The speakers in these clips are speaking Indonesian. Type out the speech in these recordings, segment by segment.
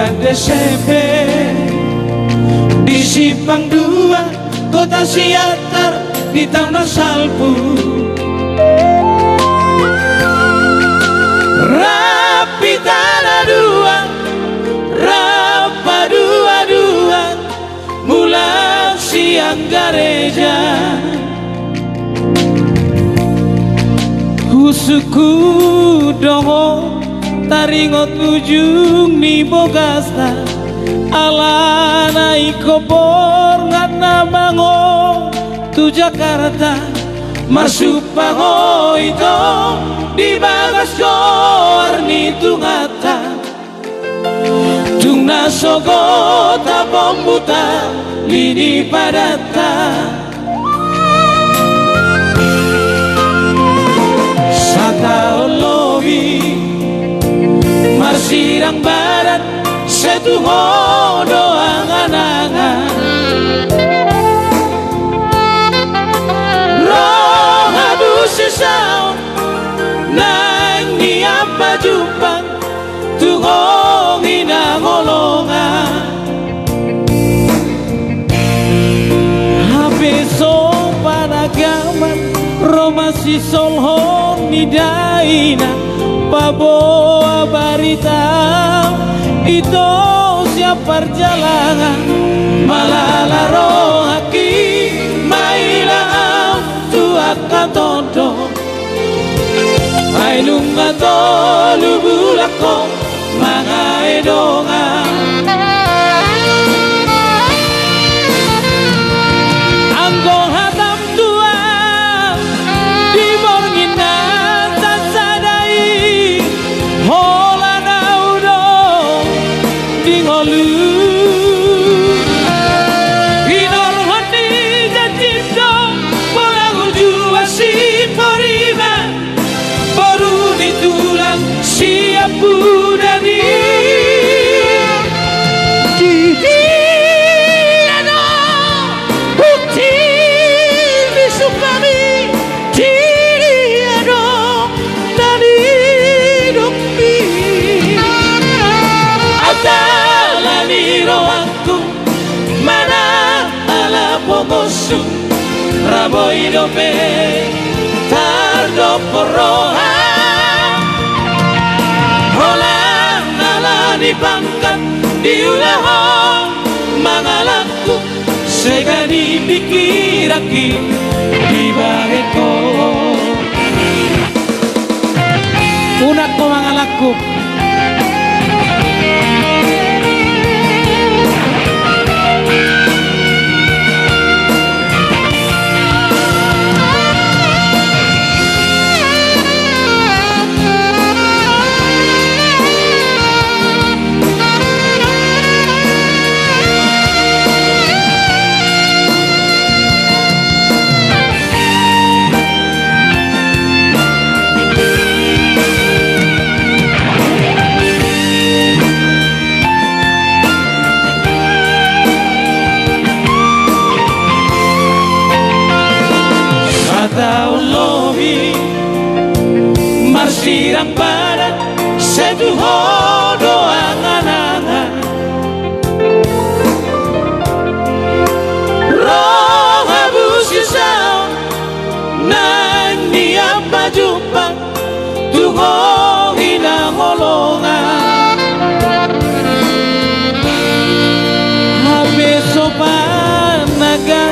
bulan Desember di Simpang 2 Kota Siantar di Taman Salpu. Rapi tanah dua, rapa dua-dua, mulang siang gereja. Husuku dongo taringot ujung ni bogasta, alana ikopor ngana bango tu Jakarta, masuk pango itu di bagas kor ni tungata, tung nasogo tapom buta lini padata. Sata lobi Marsirang barat setungo doang anangan, roh abu sesau nang ni apa jumpa tungo ina ngolongan. Habeso panagaman romasi solhon ni daina bawa barita itu siapa perjalanan malala rohaki mailang tuakan tondo ailunga tolu bulako mangai dongan. Anggong hatam tua di bornginan sasadai hola naudo di ngolu inor hati jatito polangu jua si porima baru ditulang siap budani. Raboy dope tardo porroha holang nala dipangkat diulaho mangalakku sega dipikiraki di bageko unak ko mangalakku. Marsirang barat setuho doang anangan, roh abu sisau nang ni apa jumpa tungo ina ngolongan. Habis sopan naga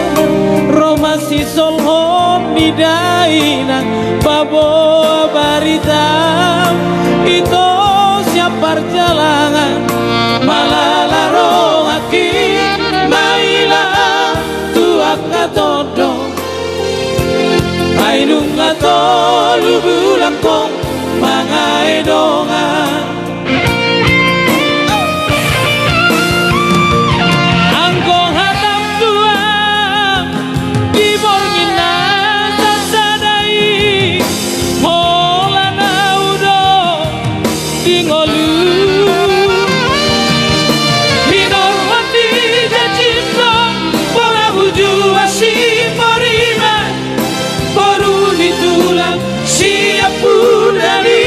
romasi solhon midaina bawa barita itu siapa perjalanan malala rohaki mailang tuak ngatodo ainung ngatolu bulangkong mangai dongan. Siap budani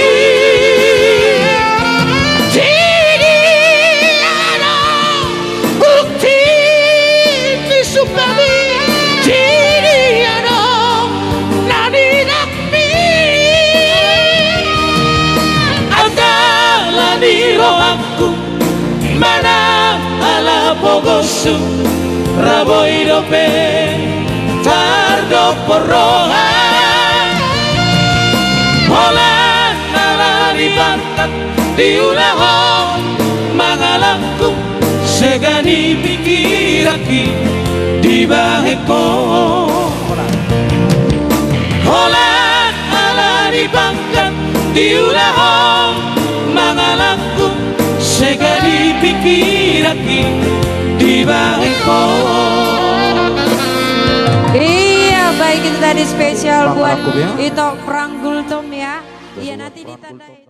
mana ala pogosu rabo idope tardo poroha hola ala dipangkat diulaho mangalangku segani pikiraki di baheko hola ala dipangkat diulaho mangalangku segani pikiraki di baheko. Iya, baik itu tadi spesial buat itu Pranggul Tom ya. Iya nanti ditandai.